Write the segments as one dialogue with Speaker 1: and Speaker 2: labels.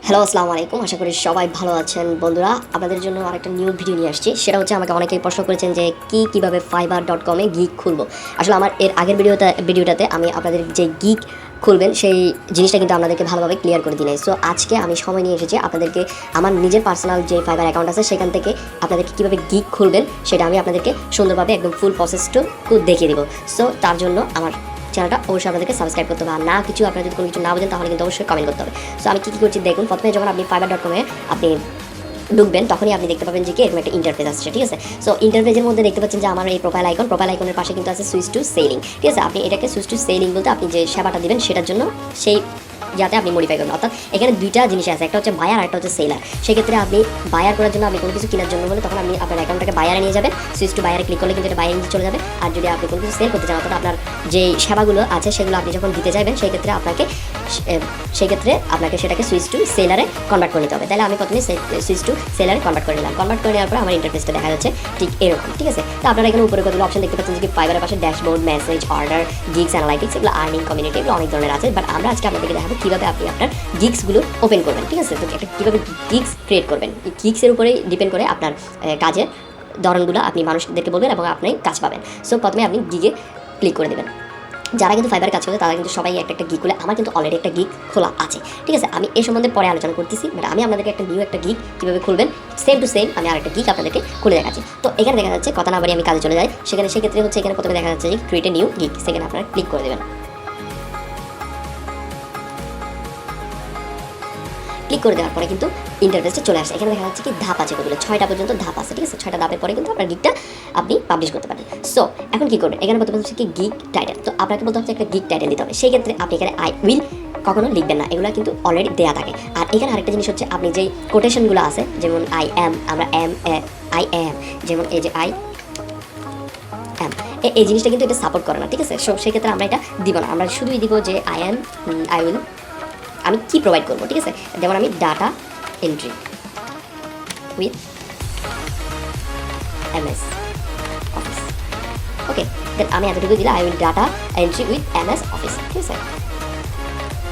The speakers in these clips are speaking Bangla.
Speaker 1: হ্যালো আসসালামু আলাইকুম, আশা করি সবাই ভালো আছেন। বন্ধুরা, আপনাদের জন্য আরেকটা নিউ ভিডিও নিয়ে আসছি। সেটা হচ্ছে, আমাকে অনেকেই প্রশ্ন করেছেন যে কীভাবে fiverr.com-এ গিগ খুলবো। আসলে আমার এর আগের ভিডিওটাতে আমি আপনাদের যে গিগ খুলবেন সেই জিনিসটা কিন্তু আপনাদেরকে ভালোভাবে ক্লিয়ার করে দিই নাই। সো আজকে আমি সময় নিয়ে এসেছি আপনাদেরকে আমার নিজের পার্সোনাল যে ফাইবার অ্যাকাউন্ট আছে সেখান থেকে আপনাদেরকে কীভাবে গিগ খুলবেন সেটা আমি আপনাদেরকে সুন্দরভাবে একদম ফুল প্রসেসটুকু দেখিয়ে দিব। সো তার জন্য আমার চ্যানেলটা অবশ্যই আপনাদেরকে সাবস্ক্রাইব করতে হবে। আর না কিছু আপনারা যদি কোনো কিছু না বোঝেন তাহলে কিন্তু অবশ্যই কমেন্ট করতে হবে। সো আমি কী করছি দেখুন। প্রথমে যখন আপনি fiverr.com-এ আপনি ঢুকবেন তখনই আপনি দেখতে পাবেন যে কি এরকম একটা ইন্টারফেস আসছে, ঠিক আছে। সো ইন্টারফেসের মধ্যে দেখতে পাচ্ছেন যে আমার এই প্রোফাইল আইকনের পাশে কিন্তু আছে সুইচ টু সেলিং, ঠিক আছে। আপনি এটাকে সুইচ টু সেলিং বলতে আপনি যে সেবাটা দিবেন সেটার জন্য সেই যাতে আপনি মডিফাই করবেন। অর্থাৎ এখানে দুইটা জিনিস আছে, একটা হচ্ছে বায়ার আর একটা হচ্ছে সেলার। সেক্ষেত্রে আপনি বায়ার করার জন্য আপনি কোনো কিছু কেনার জন্য বলে তখন আপনি আপনার অ্যাকাউন্টটাকে বায়ারে নিয়ে যাবেন। সুইচ টু বায়ারে ক্লিক করলে কিন্তু এটা বায়ারে চলে যাবে। আর যদি আপনি কোনো কিছু সেল করতে চান, অর্থাৎ আপনার যে সেবাগুলো আছে সেগুলো আপনি যখন দিতে চাইবেন সেক্ষেত্রে আপনাকে সেটাকে সুইচ টু সেলারে কনভার্ট করে নিতে হবে। তাহলে আমি প্রথমে সুইচ টু সেলারে কনভার্ট করে নিলাম। কনভার্ট করে নেওয়ার পর আমার ইন্টারফেসটা দেখা যাচ্ছে ঠিক এরকম, ঠিক আছে। তো আপনারা এখানে উপরে কতগুলো অপশন দেখতে পাচ্ছেন যে ফাইবারের পাশে dashboard, message, order, gigs, analytics, এগুলো আর্নিং, কমিউনিটি, এগুলো অনেক ধরনের আছে। বাট আমরা আজকে আপনাদেরকে দেখাবো কীভাবে আপনি আপনার গিগসগুলো ওপেন করবেন, ঠিক আছে। তো একটা কীভাবে গিগস ক্রিয়েট করবেন, এই গিগসের উপরেই ডিপেন্ড করে আপনার কাজের ধরনগুলো আপনি মানুষদেরকে বলবেন এবং আপনি কাজ পাবেন। সো প্রথমে আপনি গিগে ক্লিক করে দেবেন। যারা কিন্তু ফাইবার কাজ করে তারা কিন্তু সবাই একটা গিগ খুলে, আমার কিন্তু অলরেডি একটা গিগ খোলা আছে, ঠিক আছে। আমি এই সম্বন্ধে পরে আলোচনা করতেছি, বাট আমি আপনাদেরকে একটা গিগ কীভাবে খুলবেন সেম টু সেম আমি আরেকটা গিগ আপনাদেরকে খুলে দেখাচ্ছি। তো এখানে দেখা যাচ্ছে, কথা না বাড়ি আমি কাজে চলে যাই। সেক্ষেত্রে হচ্ছে এখানে প্রথমে দেখা যাচ্ছে যে ক্রিয়েট এ নিউ গিগ, সেখানে আপনারা ক্লিক করে দেবেন। ক্লিক করে দেওয়ার পরে কিন্তু ইন্টারফেসটা চলে আসে। এখানে দেখা যাচ্ছে কি ধাপ আছে, কতগুলো 6টা পর্যন্ত ধাপ আছে, ঠিক আছে। 6টা ধাপের পরে কিন্তু আপনার গিগটা আপনি পাবলিশ করতে পারেন। সো এখন কি করবেন, এখানে প্রথমে হচ্ছে কি গিগ টাইটেল। তো আপনাকে বলতে হচ্ছে একটা গিগ টাইটেল দিতে হবে। সেই ক্ষেত্রে আপনি এখানে আই উইল কখনো লিখবেন না, এগুলো কিন্তু অলরেডি দেওয়া থাকে। আর এখানে আরেকটা জিনিস হচ্ছে, আপনি যেই কোটেশনগুলো আছে, যেমন আই অ্যাম, আমরা আই অ্যাম, যেমন এই যে আই অ্যাম, এই জিনিসটা কিন্তু এটা সাপোর্ট করে না, ঠিক আছে। সো সেক্ষেত্রে আমরা এটা দিব না, আমরা শুধুই দিব যে আই অ্যাম, আই উইল, আমি কি প্রোভাইড করবো, ঠিক আছে। যেমন আমি data entry with MS office, okay. Then আমি এতটুকু দিলাম, I will data entry with MS office, ঠিক আছে।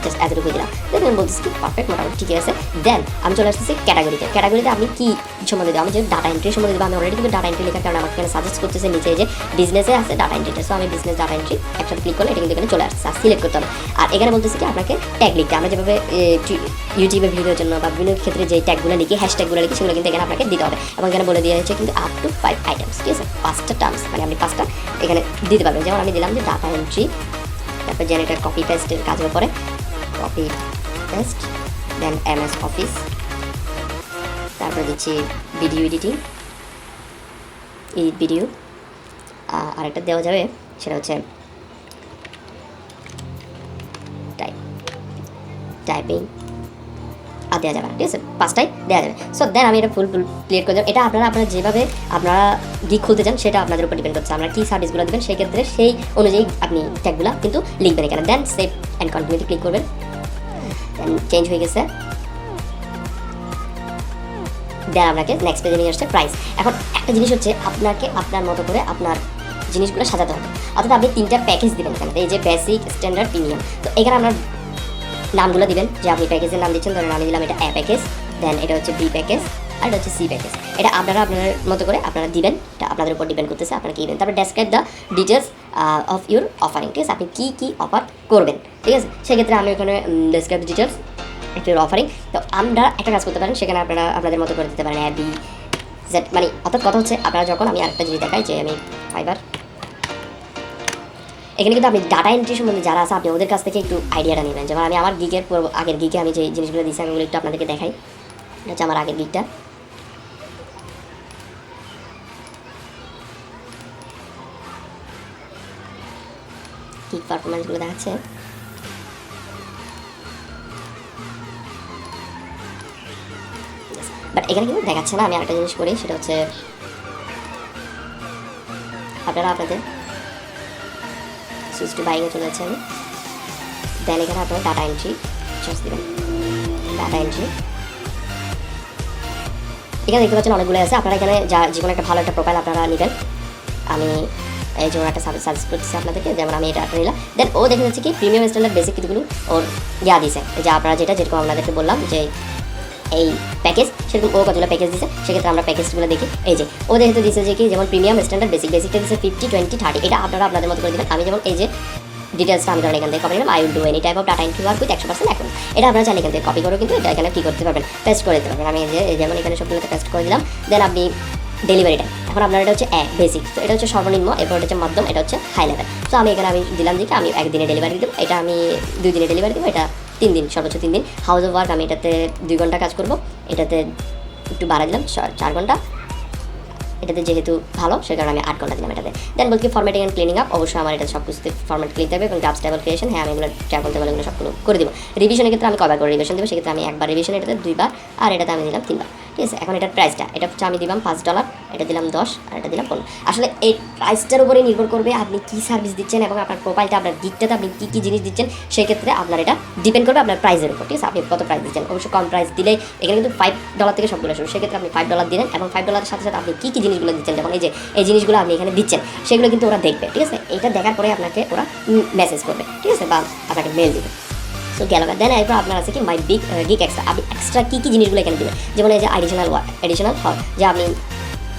Speaker 1: জাস্ট এতটুকু দিলাম। দেন আমি বলতেছি কি পারফেক্ট, মোটামুটি ঠিক আছে। দেন আমি চলে আসতেছি ক্যাটাগরিতে আমি কি সম্বন্ধে দেবো, আমি যে ডাটা এন্ট্রি সম্বন্ধে দেবো। আমি অলরেডি কিন্তু ডাটা এন্ট্রি লেখার কারণে আমাকে এখানে সাজেস্ট করতেছে নিচে যে বিজনেসে আছে ডাটা এন্ট্রিটা। সো আমি বিজনেস ডাটা এন্ট্রি একসাথে ক্লিক করলে এটা কিন্তু এখানে চলে আসছে, আর সিলেক্ট করতে হবে। আর এখানে বলতেছি কি আপনাকে ট্যাগ লিখতে, আমরা যেভাবে ইউটিউবের ভিডিওর জন্য বা বিভিন্ন ক্ষেত্রে যে ট্যাগগুলো লিখি, হ্যাশট্যাগুলো লিখি, সেগুলো কিন্তু এখানে আপনাকে দিতে হবে। এবং এখানে বলে দেওয়া হয়েছে কিন্তু আপ টু 5 আইটেমস, ঠিক আছে। 5টা টার্মস, মানে আপনি 5টা এখানে দিতে পারবেন। যেমন আমি দিলাম যে ডাটা এন্ট্রি, তারপর জেনারেটর কপি পেস্টের কাজের উপরে কপি পেস্ট, দেন MS অফিস, তারপরে দিচ্ছি ভিডিও এডিটিং, ভিডিও। আরেকটা দেওয়া যাবে, সেটা হচ্ছে টাইপিং, আর দেওয়া যাবে না, ঠিক আছে। 5টাই দেওয়া যাবে। সো দেন আমি এটা ফুল ক্লিয়ার করে দেবো। এটা আপনারা যেভাবে আপনারা গিগ খুলতে চান সেটা আপনাদের উপর ডিপেন্ড করছে, আপনারা কী সার্ভিসগুলো দেবেন সেই ক্ষেত্রে সেই অনুযায়ী আপনি ট্যাগগুলো কিন্তু লিখবেন এখানে। দেন সেভ অ্যান্ড কন্টিনিউতে ক্লিক করবেন। দেন চেঞ্জ হয়ে গেছে। দেন আপনাকে নেক্সট পেজে নিয়ে আসছে প্রাইস। এখন একটা জিনিস হচ্ছে, আপনাকে আপনার মতো করে আপনার জিনিসগুলো সাজাতে হবে। অর্থাৎ আপনি 3টা প্যাকেজ দেবেন এখানে, এই যে বেসিক, স্ট্যান্ডার্ড, প্রিমিয়াম। তো এখানে আপনার নামগুলো দিবেন যে আপনি প্যাকেজের নাম দিচ্ছেন। ধরেন আমি দিলাম এটা A প্যাকেজ, দেন এটা হচ্ছে B প্যাকেজ, আর এটা হচ্ছে C প্যাকেজ। এটা আপনারা আপনার মতো করে আপনারা দিবেন, এটা আপনাদের উপর ডিপেন্ড করতেছে আপনারা কী দিবেন। তারপর describe the details of your offering, ঠিক আছে। আপনি কী অফার করবেন, ঠিক আছে। সেক্ষেত্রে আমি এখানে describe the details of your offering. তো আমরা একটা কাজ করতে পারেন, সেখানে আপনারা আপনাদের মতো করে দিতে পারেন A B Z, মানে অর্থাৎ কথা হচ্ছে আপনারা যখন, আমি আরেকটা জিনিস দেখাই যে আমি ফাইবার, এখানে কিন্তু আপনি ডাটা এন্ট্রি সম্বন্ধে যারা আছে আপনি ওদের কাছ থেকে একটু আইডিয়াটা নেবেন। যেমন আমি আমার আগের গিগে আমি যে জিনিসগুলো দিচ্ছি আমি ওগুলো একটু আপনাদেরকে দেখাই। এটা হচ্ছে আমার আগের গিগটা। গিগ পারফরমেন্সগুলো দেখাচ্ছে। বাট এখানে কিন্তু দেখাচ্ছে না। আমি আরেকটা জিনিস করি, সেটা হচ্ছে আপনারা আপনাদের সুইচ টু বাইকে চলে যাচ্ছে। আমি দেন এখানে আপনারা ডাটা এন্ট্রি চার্জ দেবেন। ডাটা এন্ট্রি এখানে দেখতে পাচ্ছেন অনেকগুলো আছে। আপনারা এখানে যে কোনো একটা ভালো একটা প্রোফাইল আপনারা নেবেন। আমি এই জন্য একটা সাজেস্ট করতেছি আপনাদেরকে, যেমন আমি এটা নিলাম। দেন ও দেখা যাচ্ছে কি প্রিমিয়াম স্ট্যান্ডার্ড বেসিক কিছুগুলো ওর দিয়েছে, যে আপনারা যেরকম আপনাদেরকে বললাম যে এই প্যাকেজ, সেরকম ও কতগুলো প্যাকেজ দিচ্ছে, সেক্ষেত্রে আমরা প্যাকেজগুলো দেখি। এই যে ও যেহেতু দিচ্ছে যে কি, যেমন প্রিমিয়াম, স্ট্যান্ডার্ড, বেসিকটা দিচ্ছে 50, 20, 30, এটা আপনারা আপনাদের মতো করে দেবেন। আমি যেমন এই যে ডিটেলসটা আমি ধরেন এখান থেকে কপি নিলাম, I will do any type of data entry work with 100% এখন, এটা আপনারা চাইলে এখান থেকে কপি করে কিন্তু এটা এখানে কী করতে পারবেন, পেস্ট করে দিতে পারবেন। আমি যেমন এখানে সবগুলোতে পেস্ট করে দিলাম। দেন আপনি ডেলিভারি টাইম, এখন আপনার এটা হচ্ছে বেসিক, তো এটা হচ্ছে সর্বনিম্ন, এরপর এটা হচ্ছে মধ্যম, এটা হচ্ছে হাই লেভেল। তো আমি এখানে আমি দিলাম যে আমি একদিনে ডেলিভারি দেবো, এটা আমি 2 দিনে ডেলিভারি দেবো, এটা 3 দিন, সর্বোচ্চ 3 দিন। হাউস অফ ওয়ার্ক আমি এটাতে 2 ঘন্টা কাজ করবো, এটাতে একটু বাড়া দিলাম 4 ঘন্টা, এটাতে যেহেতু ভালো সে কারণে আমি 8 ঘন্টা দিলাম এটাতে। দেন বলছি ফরম্যাটিং অ্যান্ড ক্লিনিং আপ, অবশ্যই আমার এটা সব কিছুতে ফরম্যাট ক্লিন থাকবে এবং গ্রাফ স্টেবল ক্রিয়েশন, হ্যাঁ আমি এগুলো ট্যাবল এগুলো সবগুলো করে দেবো। রিভিশনের ক্ষেত্রে আমি কবার করে রিভিশন দেবো, সেক্ষেত্রে আমি একবার রিভিশন, এটাতে 2 বার, আর এটাতে আমি দিলাম 3 বার, ঠিক আছে। এখন এটার প্রাইসটা, এটা হচ্ছে আমি দিলাম $5, এটা দিলাম 10, আর এটা দিলাম 15। আসলে এই প্রাইসটার উপরে নির্ভর করবে আপনি কী সার্ভিস দিচ্ছেন এবং আপনার প্রোফাইলটা, আপনার গিগটাতে আপনি কী কী জিনিস দিচ্ছেন, সেক্ষেত্রে আপনার এটা ডিপেন্ড করবে আপনার প্রাইসের উপর, ঠিক আছে। আপনি কত প্রাইস দিচ্ছেন, অবশ্যই কম প্রাইস দিলে এখানে কিন্তু $5 থেকে সবগুলো শুরু, সেক্ষেত্রে আপনি $5 দিলেন এবং $5 সাথে সাথে আপনি কী কী জিনিসগুলো দিচ্ছেন, যেমন এই যে এই জিনিসগুলো আপনি এখানে দিচ্ছেন, সেগুলো কিন্তু ওরা দেখবে, ঠিক আছে। এটা দেখার পরে আপনাকে ওরা মেসেজ করবে, ঠিক আছে, বা আপনাকে মেল দেবে। সো গেল। দেন এরপর আপনার আছে কি মাই গিগ এক্সট্রা, আপনি এক্সট্রা কী কী জিনিসগুলো এখানে দেবেন, যেমন এই যে এডিশনাল হয় যে আপনি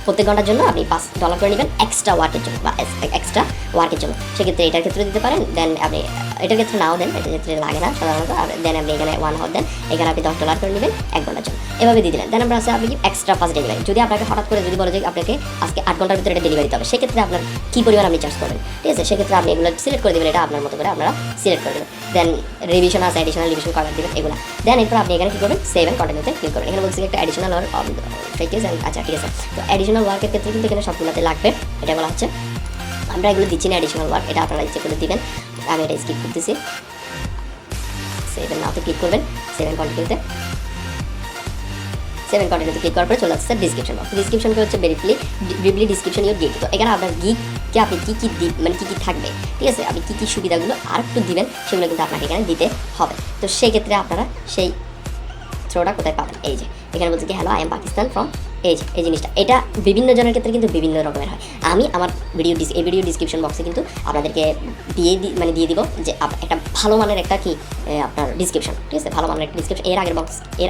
Speaker 1: প্রত্যেক ঘন্টার জন্য আপনি $5 করে নেবেন এক্সট্রা ওয়ার্কের জন্য বা এক্সট্রা ওয়ার্কের জন্য, সেক্ষেত্রে এটার ক্ষেত্রে দিতে পারেন। দেন আপনি এটার ক্ষেত্রে নাও দেন, এটার ক্ষেত্রে লাগে না সাধারণত। দেন আপনি এখানে 1 হাওয়ার দেন, এখানে আপনি $10 করে নেবেন 1 ঘন্টার জন্য, এভাবে দিয়ে দিলেন। দেন আমরা আছে আপনি এক্সট্রা ফাস্ট ডেলিভারি, যদি আপনাকে হঠাৎ করে যদি বলে যে আপনাকে আজকে 8 ঘন্টার ভিতরে এটা ডেলিভারি দিতে হবে, সেক্ষেত্রে আপনার কী পরিমাণ আপনি চার্জ করবেন, ঠিক আছে। সেক্ষেত্রে আপনি এগুলো সিলেক্ট করে দেবেন, এটা আপনার মতো করে আপনারা সিলেক্ট করে দেবেন। দেন রিভিশন আছে, এডিশনাল রিভিশন কভার দেবেন এগুলো। দেন এরপর আপনি এখানে কী করবেন, সেভ অ্যান্ড কন্টিনিউতে ক্লিক করবেন। এখানে বলছি একটা এডিশনাল আর প্যাকেজ, আচ্ছা ঠিক আছে। তো এডিশনাল ওয়ার্কের ক্ষেত্রে কিন্তু এখানে সবগুলোতে লাগবে, এটা বলা হচ্ছে। আমরা এগুলো দিচ্ছি না এডিশনাল ওয়ার্ক, এটা আপনারা ইচ্ছে করে দিবেন। আমি এটা স্কিপ করতেছি, সেভ এন্ড নাওতে ক্লিক করবেন, সেভ এন্ড কন্টিনিউতে ক্লিক করার পরে চলে আসছে ডিসক্রিপশন বক্স। ডিসক্রিপশনকে হচ্ছে ব্রিফলি ডিসক্রিপশন ইউর গিগ। তো এখানে আপনার গিগকে আপনি কী কী মানে কী কী থাকবে, ঠিক আছে, আপনি কী কী সুবিধাগুলো আর একটু দিবেন, সেগুলো কিন্তু আপনাকে এখানে দিতে হবে। তো সেই ক্ষেত্রে আপনারা সেই থ্রোটা কোথায় পাবেন, এই যে এখানে বলছে কি hello I am Pakistan from, এই জিনিসটা, এটা বিভিন্ন জনের ক্ষেত্রে কিন্তু বিভিন্ন রকমের হয়। আমি আমার ভিডিও ডিসক্রিপশন বক্সে কিন্তু আপনাদেরকে দিয়ে দিব যে একটা ভালো মানের একটা কি আপনার ডিসক্রিপশন, ঠিক আছে, ভালো মানের একটা ডিসক্রিপশন। এর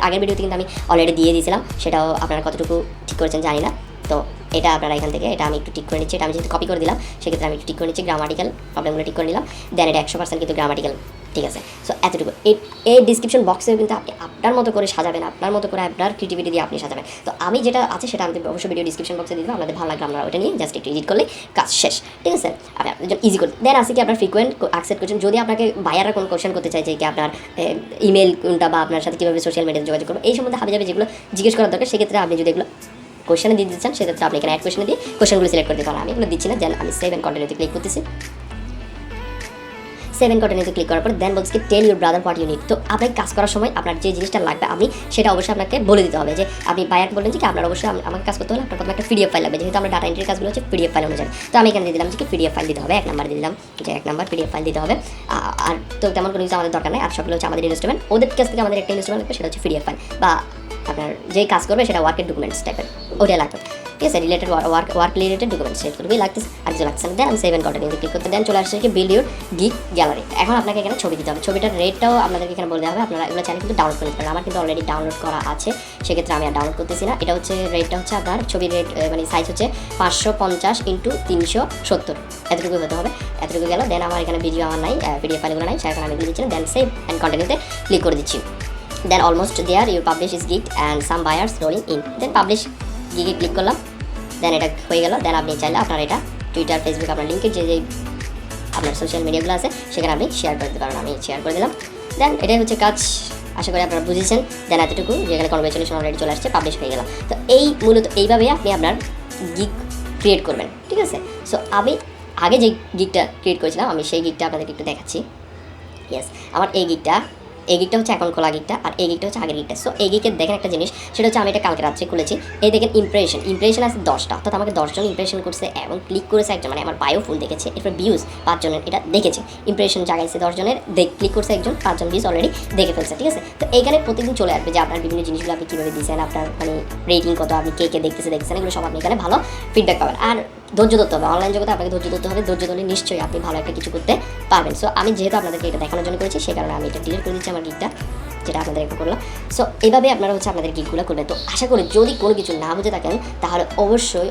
Speaker 1: আগের ভিডিওতে কিন্তু আমি অলরেডি দিয়ে দিয়েছিলাম, সেটাও আপনারা কতটুকু ঠিক করেছেন জানি না। তো এটা আপনারা এখান থেকে এটা আমি একটু ঠিক করে নিচ্ছি, এটা আমি যেহেতু কপি করে দিলাম, সেক্ষেত্রে আমি একটু ঠিক করে নিচ্ছি, গ্রামাটিক্যাল প্রবলেমগুলো ঠিক করে নিলাম। দেন এটা 100% কিন্তু গ্রামাটিক্যাল, ঠিক আছে। সো এতটুকু এই ডিসক্রিপশন বক্সেও কিন্তু আপনি আপনার মতো করে সাজাবেন, আপনার মতো করে আপনার ক্রিয়েটিভিটি দিয়ে আপনি সাজাবেন। তো আমি যেটা আছে সেটা আমি অবশ্যই ভিডিও ডিসক্রিপশন বক্সে দিয়ে দেবো, আপনাদের ভালো লাগলে আমরা ওটা নিয়ে জাস্ট একটু এডিট করলে কাজ শেষ, ঠিক আছে। আপনি আপনার জন্য ইজি করে দেন আসি কি আপনার ফ্রিকোয়েন্ট অ্যাকসেপ্ট করছেন, যদি আপনাকে বায়াররা কোনো কোয়েশ্চেন করতে চাই যে কি আপনার ইমেল কোনটা বা আপনার সাথে কীভাবে সোশ্যাল মিডিয়াতে যোগাযোগ করবো, এই সম্বন্ধে যাবে যেগুলো জিজ্ঞেস করার দরকার, সেক্ষেত্রে আপনি যদি এগুলো কোয়েশ্চেনে দিয়ে দিচ্ছেন, সেক্ষেত্রে আপনি এখানে অ্যাড কোয়েশ্চেনে দিয়ে কোয়েশ্চেনগুলো সিলেক্ট করতে পারেন। আমি এগুলো দিচ্ছি না, দেন আমি সেভ এন্ড কন্টিনিউতে ক্লিক করতেছি। সেভ এন্ড কন্টিনিউতে ক্লিক করার পর দেন বলছি কি tell your brother what you need. তো আপনাকে কাজ করার সময় আপনার যে জিনিসটা লাগবে আপনি সেটা অবশ্যই আপনাকে বলে দিতে হবে, যে আপনি বায়ারকে বললেন যে কি আপনার অবশ্যই আমাকে কাজ করতে হলে আপনার প্রথমে একটা PDF ফাইল লাগবে, যেহেতু আমরা ডাটা এন্ট্রির কাজগুলো হচ্ছে PDF ফাইল অনুযায়ী। তো আমি এখানে দিয়ে দিলাম যে কি PDF ফাইল দিতে হবে, 1 নাম্বার দিয়ে দিলাম যে 1 নাম্বার PDF ফাইল দিতে হবে। আর তো তেমন কোনো কিছু আমাদের দরকার নেই, আর সবগুলো হচ্ছে আমাদের ইনস্ট্রুমেন্ট, ওদের কাছ থেকে আমাদের একটা ইনস্ট্রুমেন্ট লাগবে, সেটা হচ্ছে PDF ফাইল, বা আপনার যেই কাজ করবে সেটা ওয়ার্কের ডকুমেন্টস টাইপের ওটাই লাগবে, ঠিক আছে, রিলেটেড ওয়ার্ক রিলেটেড ডকুমেন্টস সেগুলোই লাগতেছে, আর কিছু লাগছে না। দেন আমি সেভ এন্ড কন্টিনিউতে ক্লিক করতে দেন চলে আসছে কি বিল্ড ইউর গিগ গ্যালারি। এখন আপনাকে এখানে ছবি দিতে হবে, ছবিটার রেটটাও আপনাদেরকে এখানে বলে দেওয়া হবে, আপনারা এগুলো চাইলে কিন্তু ডাউনলোড করতে পারেন। আমার কিন্তু অলরেডি ডাউনলোড করা আছে, সেক্ষেত্রে আমি আর ডাউনলোড করতেছি না। এটা হচ্ছে রেটটা হচ্ছে আপনার ছবির রেট মানে সাইজ হচ্ছে 550x370, এতটুকু হতে হবে, এতটুকু গেল। দেন আমার এখানে ভিডিও আমার নাই, PDF ফাইলগুলো নাই, সেখানে আমি দিচ্ছি না। দেন সেভ অ্যান্ড কন্টিনিউতে ক্লিক করে দিচ্ছি। Then almost there your publish is gig and some buyers rolling in. Then publish গিগে ক্লিক করলাম, দেন এটা হয়ে গেল। দেন আপনি চাইলে আপনার এটা টুইটার, ফেসবুক, আপনার লিঙ্কের যে আপনার সোশ্যাল মিডিয়াগুলো আছে সেখানে আপনি শেয়ার করে দিতে পারেন। আমি শেয়ার করে দিলাম। দেন এটাই হচ্ছে কাজ, আশা করি আপনারা বুঝেছেন। দেন এতটুকু যেখানে কনগ্রেচুলেশন অলরেডি চলে আসছে, পাবলিশ হয়ে গেল। তো এই মূলত এইভাবে আপনি আপনার গিগ ক্রিয়েট করবেন, ঠিক আছে। সো আমি আগে যে গিগটা ক্রিয়েট করেছিলাম আমি সেই গিগটা আপনাদেরকে একটু দেখাচ্ছি। ইয়েস, আমার এই গিগটা হচ্ছে এখন খোলা গিগটা, আর এই গিগটা হচ্ছে আগের গিগটা। সো এই গিগের দেখেন একটা জিনিস, সেটা হচ্ছে আমি এটা কালকে রাত্রে খুলেছি। এই দেখেন ইমপ্রেশন আছে 10টা, অর্থাৎ আমাকে 10 জন ইমপ্রেশন করছে এবং ক্লিক করেছে একজন, মানে আমার বায়ো ফুল দেখেছে। এরপর ভিউজ 5 জনের এটা দেখেছে, ইমপ্রেশন জাগাইছে 10 জনের, ক্লিক করছে একজন, 5 জন ভিউজ অলরেডি দেখে ফেলছে, ঠিক আছে। তো এইখানে প্রতিদিন চলে আসবে যে আপনার বিভিন্ন জিনিসগুলো আপনি কীভাবে দিয়েছেন, আপনার মানে রেটিং কত, আপনি কে দেখতেছেন, এগুলো সব আপনি এখানে ভালো ফিডব্যাক পাবেন। আর ধৈর্য ধরতে হবে, অনলাইন জগতে আপনাকে ধৈর্য ধরতে হবে, ধৈর্য ধরলে নিশ্চয়ই আপনি ভালো একটা কিছু করতে পারবেন। সো আমি যেহেতু আপনাদেরকে এটা দেখানোর জন্য করেছি, সেই কারণে আমি এটা ডিলিট করে দিচ্ছি আমার গিগটা। যেটা আপনাদের একটু করলাম। সো এইভাবে আপনারা হচ্ছে আপনাদের গিগগুলো করবেন। তো আশা করি যদি কোনো কিছু না বুঝে থাকেন তাহলে অবশ্যই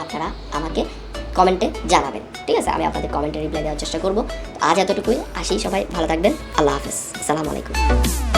Speaker 1: আপনারা আমাকে কমেন্টে জানাবেন, ঠিক আছে? আমি আপনাদের কমেন্টে রিপ্লাই দেওয়ার চেষ্টা করবো। আজ এতটুকুই, আসি, সবাই ভালো থাকবেন, আল্লাহ হাফেজ, আসসালামু আলাইকুম।